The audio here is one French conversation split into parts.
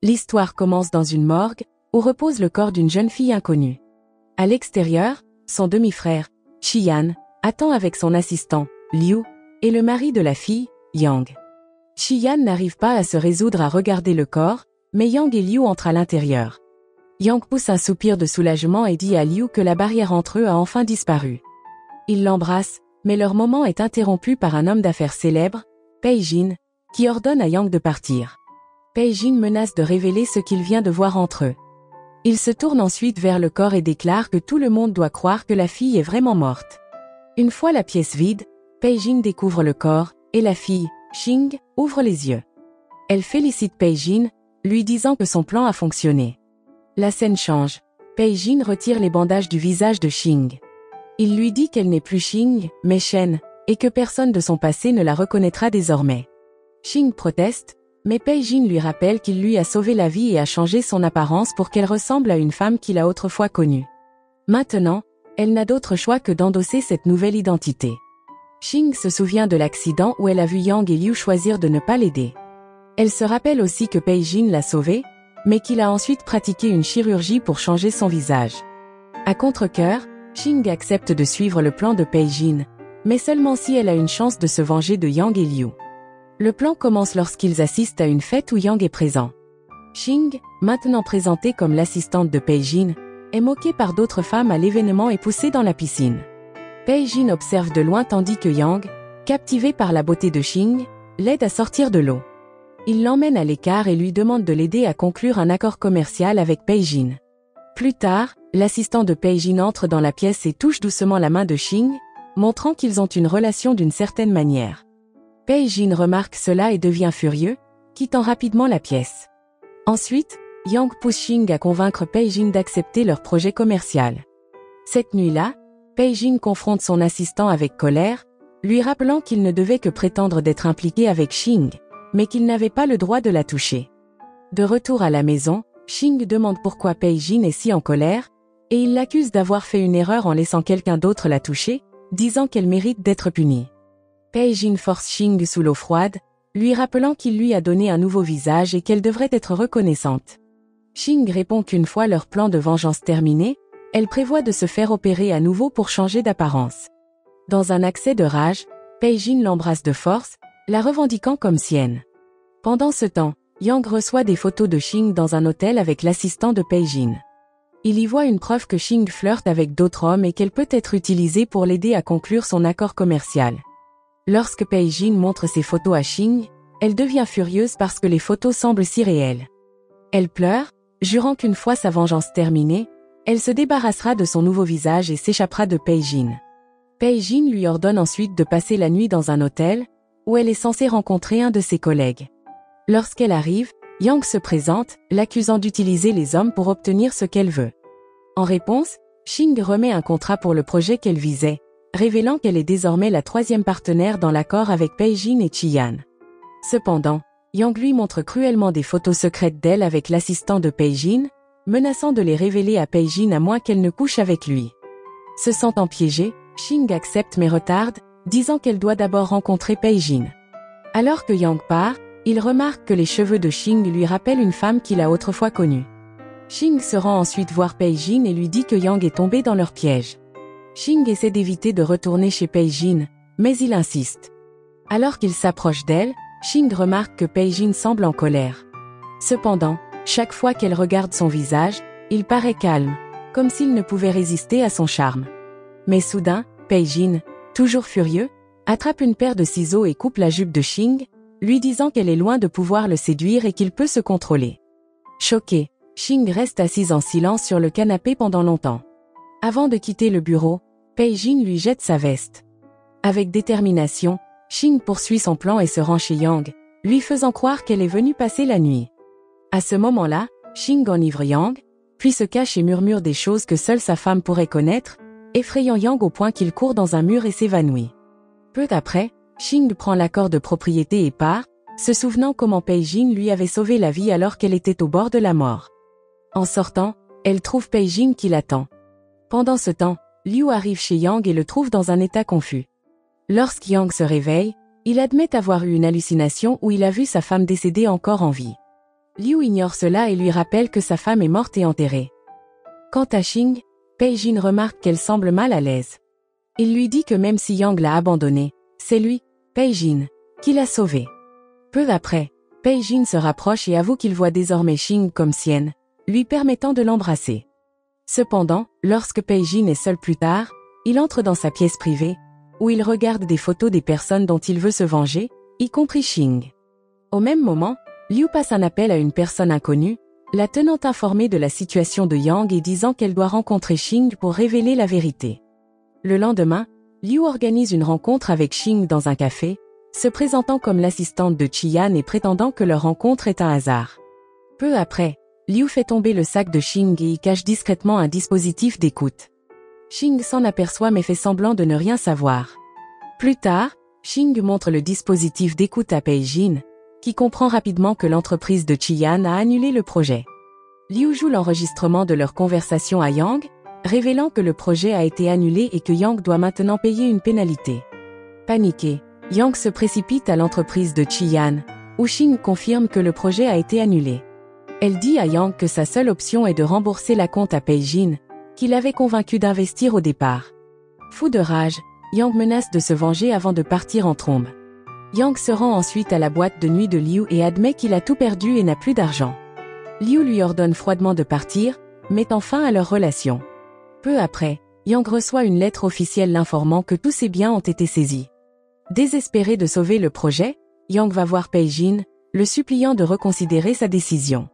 L'histoire commence dans une morgue, où repose le corps d'une jeune fille inconnue. À l'extérieur, son demi-frère, Chiyan, attend avec son assistant, Liu, et le mari de la fille, Yang. Chiyan n'arrive pas à se résoudre à regarder le corps, mais Yang et Liu entrent à l'intérieur. Yang pousse un soupir de soulagement et dit à Liu que la barrière entre eux a enfin disparu. Il l'embrasse, mais leur moment est interrompu par un homme d'affaires célèbre, Pei Jin, qui ordonne à Yang de partir. Pei Jin menace de révéler ce qu'il vient de voir entre eux. Il se tourne ensuite vers le corps et déclare que tout le monde doit croire que la fille est vraiment morte. Une fois la pièce vide, Pei Jin découvre le corps, et la fille, Xing, ouvre les yeux. Elle félicite Pei Jin, lui disant que son plan a fonctionné. La scène change. Pei Jin retire les bandages du visage de Xing. Il lui dit qu'elle n'est plus Xing, mais Shen, et que personne de son passé ne la reconnaîtra désormais. Xing proteste, mais Pei Jin lui rappelle qu'il lui a sauvé la vie et a changé son apparence pour qu'elle ressemble à une femme qu'il a autrefois connue. Maintenant, elle n'a d'autre choix que d'endosser cette nouvelle identité. Xing se souvient de l'accident où elle a vu Yang et Liu choisir de ne pas l'aider. Elle se rappelle aussi que Pei Jin l'a sauvée, mais qu'il a ensuite pratiqué une chirurgie pour changer son visage. À contre-cœur, Xing accepte de suivre le plan de Pei Jin, mais seulement si elle a une chance de se venger de Yang et Liu. Le plan commence lorsqu'ils assistent à une fête où Yang est présent. Xing, maintenant présentée comme l'assistante de Pei Jin, est moquée par d'autres femmes à l'événement et poussée dans la piscine. Pei Jin observe de loin tandis que Yang, captivé par la beauté de Xing, l'aide à sortir de l'eau. Il l'emmène à l'écart et lui demande de l'aider à conclure un accord commercial avec Pei Jin. Plus tard, l'assistant de Pei Jin entre dans la pièce et touche doucement la main de Xing, montrant qu'ils ont une relation d'une certaine manière. Pei Jin remarque cela et devient furieux, quittant rapidement la pièce. Ensuite, Yang pousse Xing à convaincre Pei Jin d'accepter leur projet commercial. Cette nuit-là, Pei Jin confronte son assistant avec colère, lui rappelant qu'il ne devait que prétendre d'être impliqué avec Xing, mais qu'il n'avait pas le droit de la toucher. De retour à la maison, Xing demande pourquoi Pei Jin est si en colère, et il l'accuse d'avoir fait une erreur en laissant quelqu'un d'autre la toucher, disant qu'elle mérite d'être punie. Pei Jin force Xing sous l'eau froide, lui rappelant qu'il lui a donné un nouveau visage et qu'elle devrait être reconnaissante. Xing répond qu'une fois leur plan de vengeance terminé, elle prévoit de se faire opérer à nouveau pour changer d'apparence. Dans un accès de rage, Pei Jin l'embrasse de force, la revendiquant comme sienne. Pendant ce temps, Yang reçoit des photos de Xing dans un hôtel avec l'assistant de Pei Jin. Il y voit une preuve que Xing flirte avec d'autres hommes et qu'elle peut être utilisée pour l'aider à conclure son accord commercial. Lorsque Pei Jin montre ses photos à Xing, elle devient furieuse parce que les photos semblent si réelles. Elle pleure, jurant qu'une fois sa vengeance terminée, elle se débarrassera de son nouveau visage et s'échappera de Pei Jin. Pei Jin lui ordonne ensuite de passer la nuit dans un hôtel, où elle est censée rencontrer un de ses collègues. Lorsqu'elle arrive, Yang se présente, l'accusant d'utiliser les hommes pour obtenir ce qu'elle veut. En réponse, Xing remet un contrat pour le projet qu'elle visait, révélant qu'elle est désormais la troisième partenaire dans l'accord avec Pei Jin et Chiyan. Cependant, Yang lui montre cruellement des photos secrètes d'elle avec l'assistant de Pei Jin, menaçant de les révéler à Pei Jin à moins qu'elle ne couche avec lui. Se sentant piégée, Xing accepte mais retarde, disant qu'elle doit d'abord rencontrer Pei Jin. Alors que Yang part, il remarque que les cheveux de Xing lui rappellent une femme qu'il a autrefois connue. Xing se rend ensuite voir Pei Jin et lui dit que Yang est tombé dans leur piège. Xing essaie d'éviter de retourner chez Pei Jin, mais il insiste. Alors qu'il s'approche d'elle, Xing remarque que Pei Jin semble en colère. Cependant, chaque fois qu'elle regarde son visage, il paraît calme, comme s'il ne pouvait résister à son charme. Mais soudain, Pei Jin, toujours furieux, attrape une paire de ciseaux et coupe la jupe de Xing, lui disant qu'elle est loin de pouvoir le séduire et qu'il peut se contrôler. Choqué, Xing reste assise en silence sur le canapé pendant longtemps. Avant de quitter le bureau, Pei Jin lui jette sa veste. Avec détermination, Xing poursuit son plan et se rend chez Yang, lui faisant croire qu'elle est venue passer la nuit. À ce moment-là, Xing enivre Yang, puis se cache et murmure des choses que seule sa femme pourrait connaître, effrayant Yang au point qu'il court dans un mur et s'évanouit. Peu après, Xing prend l'accord de propriété et part, se souvenant comment Pei Jin lui avait sauvé la vie alors qu'elle était au bord de la mort. En sortant, elle trouve Pei Jin qui l'attend. Pendant ce temps, Liu arrive chez Yang et le trouve dans un état confus. Lorsqu'Yang se réveille, il admet avoir eu une hallucination où il a vu sa femme décédée encore en vie. Liu ignore cela et lui rappelle que sa femme est morte et enterrée. Quant à Xing, Pei-Jin remarque qu'elle semble mal à l'aise. Il lui dit que même si Yang l'a abandonnée, c'est lui, Pei-Jin, qui l'a sauvée. Peu après, Pei-Jin se rapproche et avoue qu'il voit désormais Xing comme sienne, lui permettant de l'embrasser. Cependant, lorsque Pei-Jin est seul plus tard, il entre dans sa pièce privée, où il regarde des photos des personnes dont il veut se venger, y compris Xing. Au même moment, Liu passe un appel à une personne inconnue, la tenant informée de la situation de Yang et disant qu'elle doit rencontrer Xing pour révéler la vérité. Le lendemain, Liu organise une rencontre avec Xing dans un café, se présentant comme l'assistante de Qian et prétendant que leur rencontre est un hasard. Peu après, Liu fait tomber le sac de Xing et y cache discrètement un dispositif d'écoute. Xing s'en aperçoit mais fait semblant de ne rien savoir. Plus tard, Xing montre le dispositif d'écoute à Pei-Jin, qui comprend rapidement que l'entreprise de Qian a annulé le projet. Liu joue l'enregistrement de leur conversation à Yang, révélant que le projet a été annulé et que Yang doit maintenant payer une pénalité. Paniqué, Yang se précipite à l'entreprise de Qian, où Xing confirme que le projet a été annulé. Elle dit à Yang que sa seule option est de rembourser la compte à Pei-Jin, qui l'avait convaincu d'investir au départ. Fou de rage, Yang menace de se venger avant de partir en trombe. Yang se rend ensuite à la boîte de nuit de Liu et admet qu'il a tout perdu et n'a plus d'argent. Liu lui ordonne froidement de partir, mettant fin à leur relation. Peu après, Yang reçoit une lettre officielle l'informant que tous ses biens ont été saisis. Désespéré de sauver le projet, Yang va voir Pei-Jin, le suppliant de reconsidérer sa décision.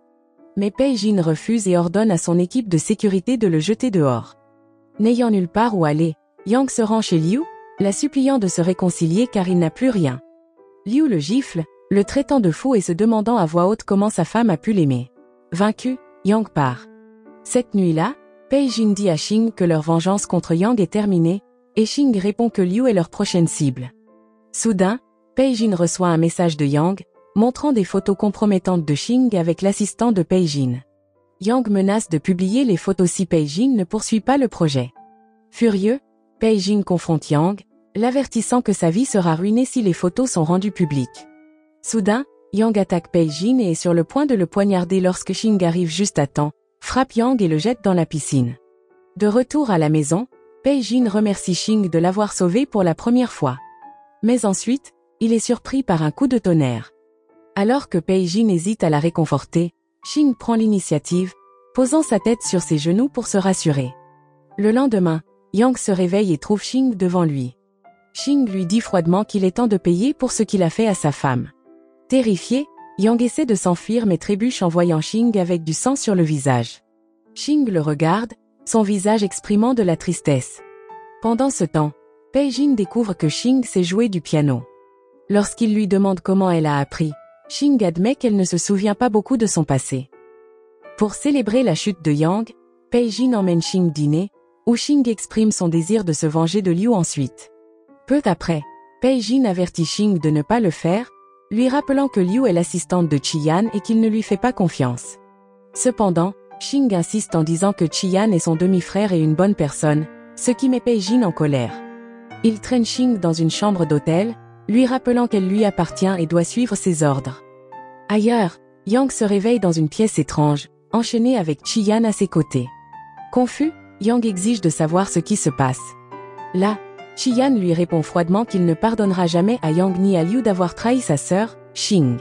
Mais Pei-Jin refuse et ordonne à son équipe de sécurité de le jeter dehors. N'ayant nulle part où aller, Yang se rend chez Liu, la suppliant de se réconcilier car il n'a plus rien. Liu le gifle, le traitant de fou et se demandant à voix haute comment sa femme a pu l'aimer. Vaincu, Yang part. Cette nuit-là, Pei-Jin dit à Xing que leur vengeance contre Yang est terminée, et Xing répond que Liu est leur prochaine cible. Soudain, Pei-Jin reçoit un message de Yang, montrant des photos compromettantes de Xing avec l'assistant de Pei-Jin. Yang menace de publier les photos si Pei-Jin ne poursuit pas le projet. Furieux, Pei-Jin confronte Yang, l'avertissant que sa vie sera ruinée si les photos sont rendues publiques. Soudain, Yang attaque Pei-Jin et est sur le point de le poignarder lorsque Xing arrive juste à temps, frappe Yang et le jette dans la piscine. De retour à la maison, Pei-Jin remercie Xing de l'avoir sauvé pour la première fois. Mais ensuite, il est surpris par un coup de tonnerre. Alors que Pei-Jin hésite à la réconforter, Xing prend l'initiative, posant sa tête sur ses genoux pour se rassurer. Le lendemain, Yang se réveille et trouve Xing devant lui. Xing lui dit froidement qu'il est temps de payer pour ce qu'il a fait à sa femme. Terrifié, Yang essaie de s'enfuir mais trébuche en voyant Xing avec du sang sur le visage. Xing le regarde, son visage exprimant de la tristesse. Pendant ce temps, Pei-Jin découvre que Xing sait jouer du piano. Lorsqu'il lui demande comment elle a appris, Xing admet qu'elle ne se souvient pas beaucoup de son passé. Pour célébrer la chute de Yang, Pei-Jin emmène Xing dîner, où Xing exprime son désir de se venger de Liu ensuite. Peu après, Pei-Jin avertit Xing de ne pas le faire, lui rappelant que Liu est l'assistante de Qian et qu'il ne lui fait pas confiance. Cependant, Xing insiste en disant que Qian est son demi-frère et une bonne personne, ce qui met Pei-Jin en colère. Il traîne Xing dans une chambre d'hôtel, lui rappelant qu'elle lui appartient et doit suivre ses ordres. Ailleurs, Yang se réveille dans une pièce étrange, enchaîné avec Qian à ses côtés. Confus, Yang exige de savoir ce qui se passe. Là, Qian lui répond froidement qu'il ne pardonnera jamais à Yang ni à Liu d'avoir trahi sa sœur, Xing.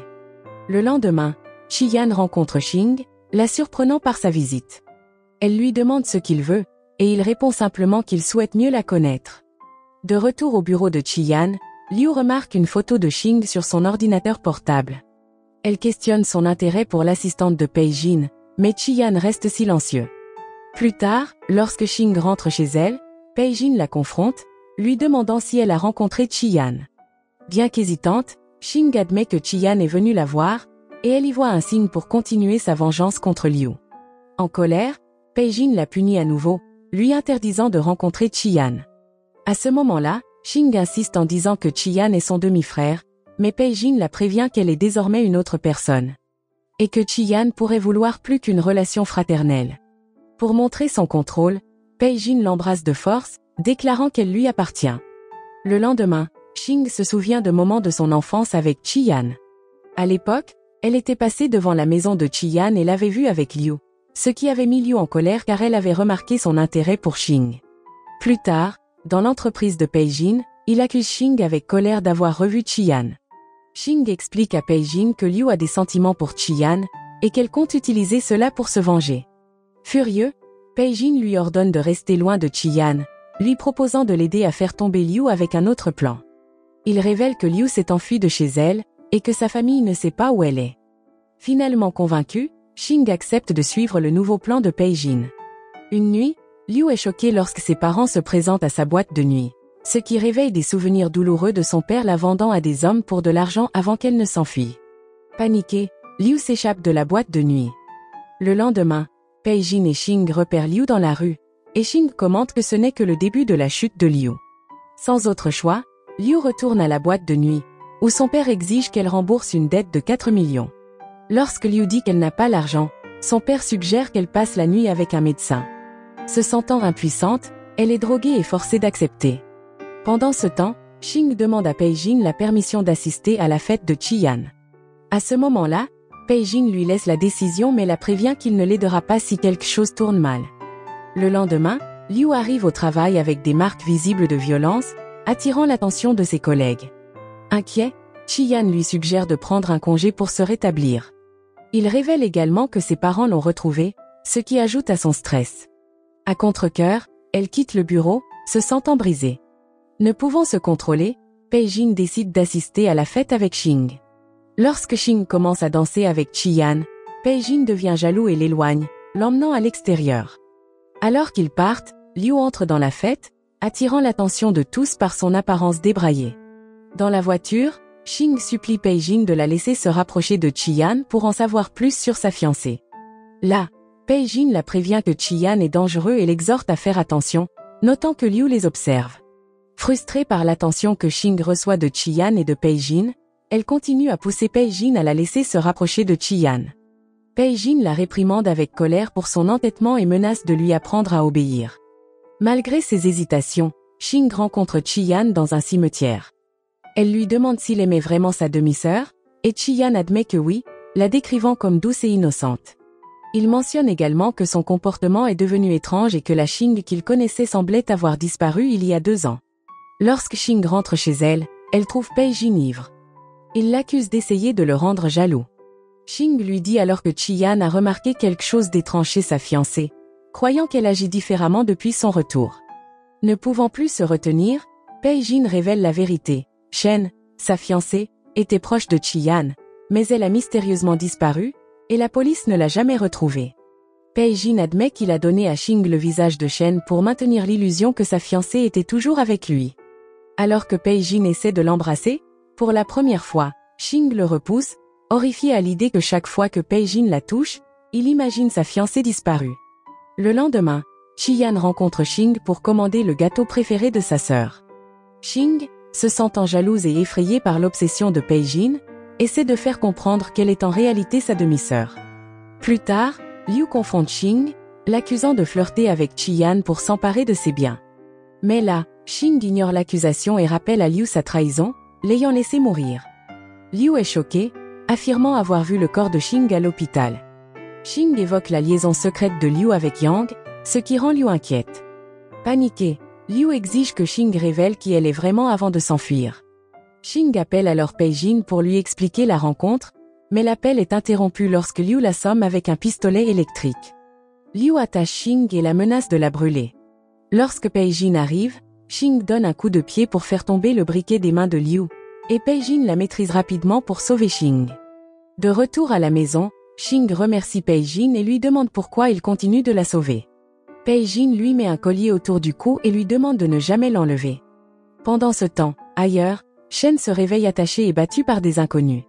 Le lendemain, Qian rencontre Xing, la surprenant par sa visite. Elle lui demande ce qu'il veut, et il répond simplement qu'il souhaite mieux la connaître. De retour au bureau de Qian, Liu remarque une photo de Xing sur son ordinateur portable. Elle questionne son intérêt pour l'assistante de Pei-Jin, mais Qian reste silencieux. Plus tard, lorsque Xing rentre chez elle, Pei-Jin la confronte, lui demandant si elle a rencontré Qian. Bien qu'hésitante, Xing admet que Qian est venue la voir, et elle y voit un signe pour continuer sa vengeance contre Liu. En colère, Pei-Jin la punit à nouveau, lui interdisant de rencontrer Qian. À ce moment-là, Xing insiste en disant que Qian est son demi-frère, mais Pei-Jin la prévient qu'elle est désormais une autre personne. Et que Qian pourrait vouloir plus qu'une relation fraternelle. Pour montrer son contrôle, Pei-Jin l'embrasse de force, déclarant qu'elle lui appartient. Le lendemain, Xing se souvient de moments de son enfance avec Qian. À l'époque, Elle était passée devant la maison de Chi-Yan et l'avait vue avec Liu, ce qui avait mis Liu en colère car elle avait remarqué son intérêt pour Xing. Plus tard, dans l'entreprise de Pei-Jin, il accuse Xing avec colère d'avoir revu Chi-Yan. Xing explique à Pei-Jin que Liu a des sentiments pour Chi-Yan et qu'elle compte utiliser cela pour se venger. Furieux, Pei-Jin lui ordonne de rester loin de Chi-Yan, lui proposant de l'aider à faire tomber Liu avec un autre plan. Il révèle que Liu s'est enfuie de chez elle et que sa famille ne sait pas où elle est. Finalement convaincu, Xing accepte de suivre le nouveau plan de Pei-Jin. Une nuit, Liu est choqué lorsque ses parents se présentent à sa boîte de nuit, ce qui réveille des souvenirs douloureux de son père la vendant à des hommes pour de l'argent avant qu'elle ne s'enfuie. Paniqué, Liu s'échappe de la boîte de nuit. Le lendemain, Pei-Jin et Xing repèrent Liu dans la rue, et Xing commente que ce n'est que le début de la chute de Liu. Sans autre choix, Liu retourne à la boîte de nuit, où son père exige qu'elle rembourse une dette de 4 millions. Lorsque Liu dit qu'elle n'a pas l'argent, son père suggère qu'elle passe la nuit avec un médecin. Se sentant impuissante, elle est droguée et forcée d'accepter. Pendant ce temps, Xing demande à Pei-Jin la permission d'assister à la fête de Chi-Yan. À ce moment-là, Pei-Jin lui laisse la décision mais la prévient qu'il ne l'aidera pas si quelque chose tourne mal. Le lendemain, Liu arrive au travail avec des marques visibles de violence, attirant l'attention de ses collègues. Inquiet, Chi-Yan lui suggère de prendre un congé pour se rétablir. Il révèle également que ses parents l'ont retrouvé, ce qui ajoute à son stress. À contre-cœur, elle quitte le bureau, se sentant brisée. Ne pouvant se contrôler, Pei-Jin décide d'assister à la fête avec Xing. Lorsque Xing commence à danser avec Chi-Yan, Pei-Jin devient jaloux et l'éloigne, l'emmenant à l'extérieur. Alors qu'ils partent, Liu entre dans la fête, attirant l'attention de tous par son apparence débraillée. Dans la voiture, Xing supplie Pei-Jin de la laisser se rapprocher de Chi-Yan pour en savoir plus sur sa fiancée. Là, Pei-Jin la prévient que Chi-Yan est dangereux et l'exhorte à faire attention, notant que Liu les observe. Frustrée par l'attention que Xing reçoit de Chi-Yan et de Pei-Jin, elle continue à pousser Pei-Jin à la laisser se rapprocher de Chi-Yan. Pei-Jin la réprimande avec colère pour son entêtement et menace de lui apprendre à obéir. Malgré ses hésitations, Xing rencontre Chi-Yan dans un cimetière. Elle lui demande s'il aimait vraiment sa demi-sœur, et Chi-Yan admet que oui, la décrivant comme douce et innocente. Il mentionne également que son comportement est devenu étrange et que la Xing qu'il connaissait semblait avoir disparu il y a 2 ans. Lorsque Xing rentre chez elle, elle trouve Pei-Jin ivre. Il l'accuse d'essayer de le rendre jaloux. Xing lui dit alors que Chi-Yan a remarqué quelque chose d'étrange chez sa fiancée, croyant qu'elle agit différemment depuis son retour. Ne pouvant plus se retenir, Pei-Jin révèle la vérité. Shen, sa fiancée, était proche de Chi-Yan, mais elle a mystérieusement disparu, et la police ne l'a jamais retrouvée. Pei-Jin admet qu'il a donné à Xing le visage de Shen pour maintenir l'illusion que sa fiancée était toujours avec lui. Alors que Pei-Jin essaie de l'embrasser, pour la première fois, Xing le repousse, horrifié à l'idée que chaque fois que Pei-Jin la touche, il imagine sa fiancée disparue. Le lendemain, Chi-Yan rencontre Xing pour commander le gâteau préféré de sa sœur. Xing, se sentant jalouse et effrayée par l'obsession de Pei-Jin, essaie de faire comprendre qu'elle est en réalité sa demi-sœur. Plus tard, Liu confronte Xing, l'accusant de flirter avec Chi-Yan pour s'emparer de ses biens. Mais là, Xing ignore l'accusation et rappelle à Liu sa trahison, l'ayant laissé mourir. Liu est choqué, affirmant avoir vu le corps de Xing à l'hôpital. Xing évoque la liaison secrète de Liu avec Yang, ce qui rend Liu inquiète. Paniqué, Liu exige que Xing révèle qui elle est vraiment avant de s'enfuir. Xing appelle alors Pei-Jin pour lui expliquer la rencontre, mais l'appel est interrompu lorsque Liu l'assomme avec un pistolet électrique. Liu attache Xing et la menace de la brûler. Lorsque Pei-Jin arrive, Xing donne un coup de pied pour faire tomber le briquet des mains de Liu, et Pei-Jin la maîtrise rapidement pour sauver Xing. De retour à la maison, Xing remercie Pei-Jin et lui demande pourquoi il continue de la sauver. Pei-Jin lui met un collier autour du cou et lui demande de ne jamais l'enlever. Pendant ce temps, ailleurs, Shen se réveille attaché et battu par des inconnus.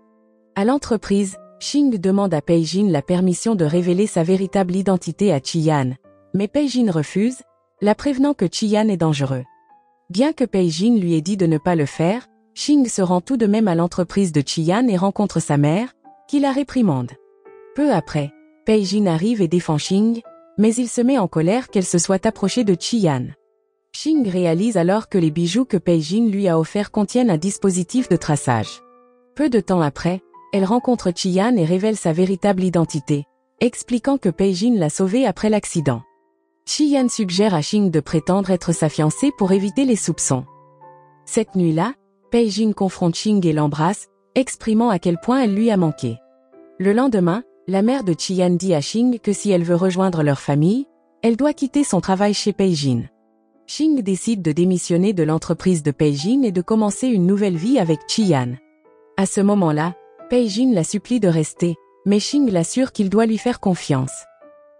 À l'entreprise, Xing demande à Pei-Jin la permission de révéler sa véritable identité à Chi-Yan, mais Pei-Jin refuse, la prévenant que Chi-Yan est dangereux. Bien que Pei-Jin lui ait dit de ne pas le faire, Xing se rend tout de même à l'entreprise de Chi-Yan et rencontre sa mère, qui la réprimande. Peu après, Pei-Jin arrive et défend Xing, mais il se met en colère qu'elle se soit approchée de Chi-Yan. Xing réalise alors que les bijoux que Pei-Jin lui a offerts contiennent un dispositif de traçage. Peu de temps après, Elle rencontre Chi-Yan et révèle sa véritable identité, expliquant que Pei-Jin l'a sauvée après l'accident. Chi-Yan suggère à Shing de prétendre être sa fiancée pour éviter les soupçons. Cette nuit-là, Pei-Jin confronte Shing et l'embrasse, exprimant à quel point elle lui a manqué. Le lendemain, la mère de Chi-Yan dit à Shing que si elle veut rejoindre leur famille, elle doit quitter son travail chez Pei-Jin. Shing décide de démissionner de l'entreprise de Pei-Jin et de commencer une nouvelle vie avec Chi-Yan. À ce moment-là, Pei-Jin la supplie de rester, mais Shing l'assure qu'il doit lui faire confiance.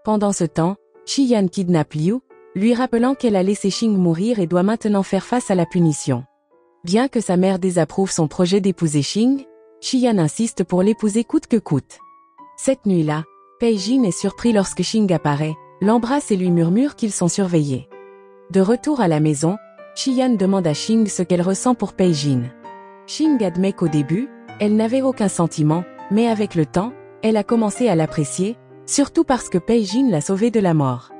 Pendant ce temps, Chi-Yan kidnappe Liu, lui rappelant qu'elle a laissé Shing mourir et doit maintenant faire face à la punition. Bien que sa mère désapprouve son projet d'épouser Shing, Chi-Yan insiste pour l'épouser coûte que coûte. Cette nuit-là, Pei-Jin est surpris lorsque Shing apparaît, l'embrasse et lui murmure qu'ils sont surveillés. De retour à la maison, Chi-Yan demande à Shing ce qu'elle ressent pour Pei-Jin. Shing admet qu'au début, elle n'avait aucun sentiment, mais avec le temps, elle a commencé à l'apprécier, surtout parce que Pei-Jin l'a sauvée de la mort.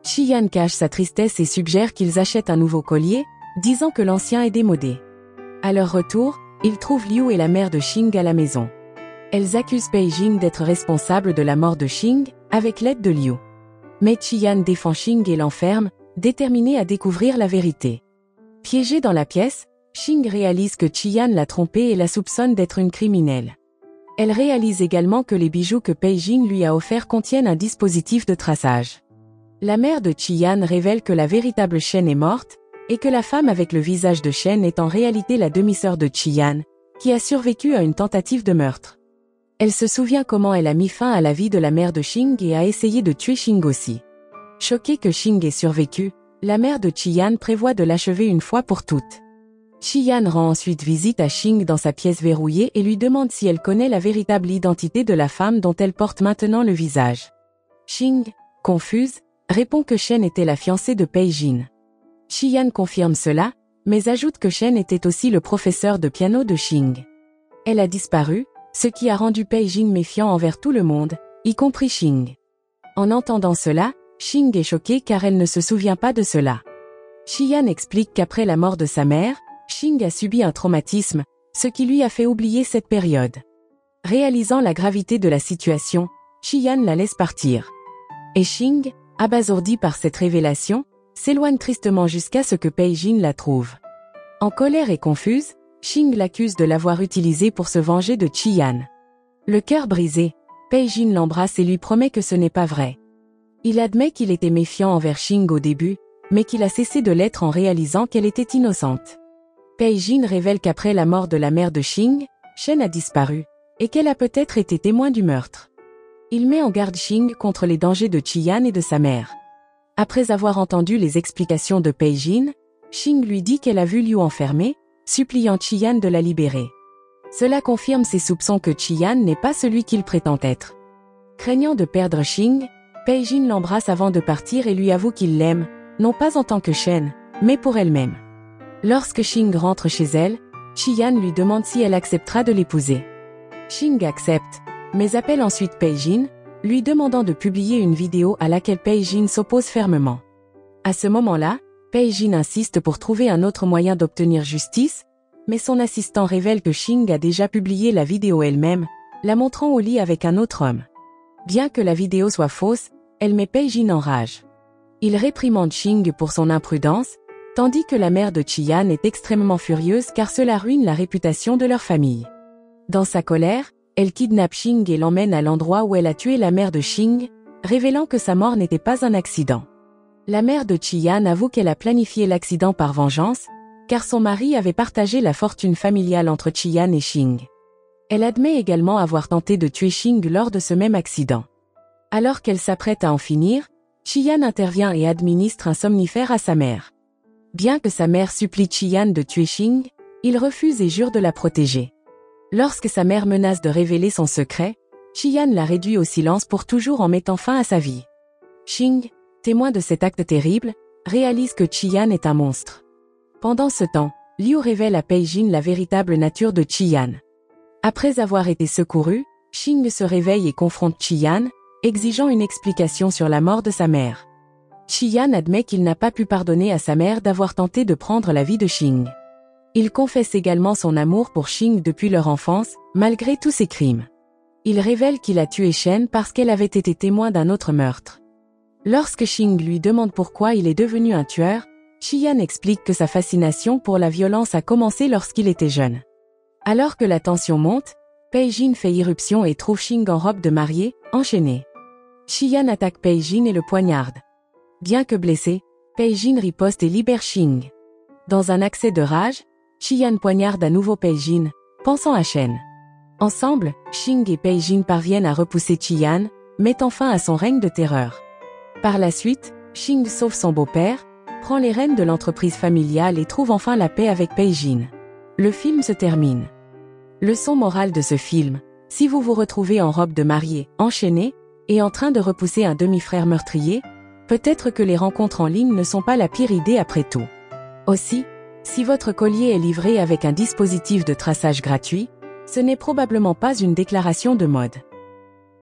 Chi-Yan cache sa tristesse et suggère qu'ils achètent un nouveau collier, disant que l'ancien est démodé. À leur retour, ils trouvent Liu et la mère de Shing à la maison. Elles accusent Pei-Jin d'être responsable de la mort de Shing, avec l'aide de Liu. Mais Chi-Yan défend Shing et l'enferme, déterminée à découvrir la vérité. Piégée dans la pièce, Shing réalise que Chi-Yan l'a trompée et la soupçonne d'être une criminelle. Elle réalise également que les bijoux que Pei-Jin lui a offerts contiennent un dispositif de traçage. La mère de Chi-Yan révèle que la véritable Shen est morte, et que la femme avec le visage de Shen est en réalité la demi-sœur de Chi-Yan, qui a survécu à une tentative de meurtre. Elle se souvient comment elle a mis fin à la vie de la mère de Shing et a essayé de tuer Shing aussi. Choquée que Shing ait survécu, la mère de Chi-Yan prévoit de l'achever une fois pour toutes. Chi-Yan rend ensuite visite à Shing dans sa pièce verrouillée et lui demande si elle connaît la véritable identité de la femme dont elle porte maintenant le visage. Shing, confuse, répond que Shen était la fiancée de Pei-Jin. Chi-Yan confirme cela, mais ajoute que Shen était aussi le professeur de piano de Shing. Elle a disparu, ce qui a rendu Pei-Jin méfiant envers tout le monde, y compris Shing. En entendant cela, Shing est choquée car elle ne se souvient pas de cela. Chi-Yan explique qu'après la mort de sa mère, Shing a subi un traumatisme, ce qui lui a fait oublier cette période. Réalisant la gravité de la situation, Chi-Yan la laisse partir. Et Shing, abasourdi par cette révélation, s'éloigne tristement jusqu'à ce que Pei-Jin la trouve. En colère et confuse, Shing l'accuse de l'avoir utilisée pour se venger de Chi-Yan. Le cœur brisé, Pei-Jin l'embrasse et lui promet que ce n'est pas vrai. Il admet qu'il était méfiant envers Shing au début, mais qu'il a cessé de l'être en réalisant qu'elle était innocente. Pei-Jin révèle qu'après la mort de la mère de Shing, Shen a disparu, et qu'elle a peut-être été témoin du meurtre. Il met en garde Shing contre les dangers de Chi-Yan et de sa mère. Après avoir entendu les explications de Pei-Jin, Shing lui dit qu'elle a vu Liu enfermé, suppliant Chi-Yan de la libérer. Cela confirme ses soupçons que Chi-Yan n'est pas celui qu'il prétend être. Craignant de perdre Shing, Pei-Jin l'embrasse avant de partir et lui avoue qu'il l'aime, non pas en tant que Shen, mais pour elle-même. Lorsque Shing rentre chez elle, Chi-Yan lui demande si elle acceptera de l'épouser. Shing accepte, mais appelle ensuite Pei-Jin, lui demandant de publier une vidéo à laquelle Pei-Jin s'oppose fermement. À ce moment-là, Pei-Jin insiste pour trouver un autre moyen d'obtenir justice, mais son assistant révèle que Shing a déjà publié la vidéo elle-même, la montrant au lit avec un autre homme. Bien que la vidéo soit fausse, elle met Pei-Jin en rage. Il réprimande Shing pour son imprudence, tandis que la mère de Chi-Yan est extrêmement furieuse car cela ruine la réputation de leur famille. Dans sa colère, elle kidnappe Shing et l'emmène à l'endroit où elle a tué la mère de Shing, révélant que sa mort n'était pas un accident. La mère de Chi-Yan avoue qu'elle a planifié l'accident par vengeance, car son mari avait partagé la fortune familiale entre Chi-Yan et Shing. Elle admet également avoir tenté de tuer Shing lors de ce même accident. Alors qu'elle s'apprête à en finir, Chi-Yan intervient et administre un somnifère à sa mère. Bien que sa mère supplie Chi-Yan de tuer Shing, il refuse et jure de la protéger. Lorsque sa mère menace de révéler son secret, Chi-Yan la réduit au silence pour toujours en mettant fin à sa vie. Shing, témoin de cet acte terrible, réalise que Chi-Yan est un monstre. Pendant ce temps, Liu révèle à Pei-Jin la véritable nature de Chi-Yan. Après avoir été secouru, Shing se réveille et confronte Chi-Yan, exigeant une explication sur la mort de sa mère. Chi-Yan admet qu'il n'a pas pu pardonner à sa mère d'avoir tenté de prendre la vie de Shing. Il confesse également son amour pour Xing depuis leur enfance, malgré tous ses crimes. Il révèle qu'il a tué Shen parce qu'elle avait été témoin d'un autre meurtre. Lorsque Xing lui demande pourquoi il est devenu un tueur, Xian explique que sa fascination pour la violence a commencé lorsqu'il était jeune. Alors que la tension monte, Pei Jin fait irruption et trouve Xing en robe de mariée, enchaînée. Xian attaque Pei Jin et le poignarde. Bien que blessé, Pei Jin riposte et libère Xing. Dans un accès de rage, Xian poignarde à nouveau Pei Jin, pensant à Shen. Ensemble, Xing et Pei Jin parviennent à repousser Xian, mettant fin à son règne de terreur. Par la suite, Xing sauve son beau-père, prend les rênes de l'entreprise familiale et trouve enfin la paix avec Pei Jin. Le film se termine. Leçon morale de ce film: si vous vous retrouvez en robe de mariée, enchaînée, et en train de repousser un demi-frère meurtrier, peut-être que les rencontres en ligne ne sont pas la pire idée après tout. Aussi, si votre collier est livré avec un dispositif de traçage gratuit, ce n'est probablement pas une déclaration de mode.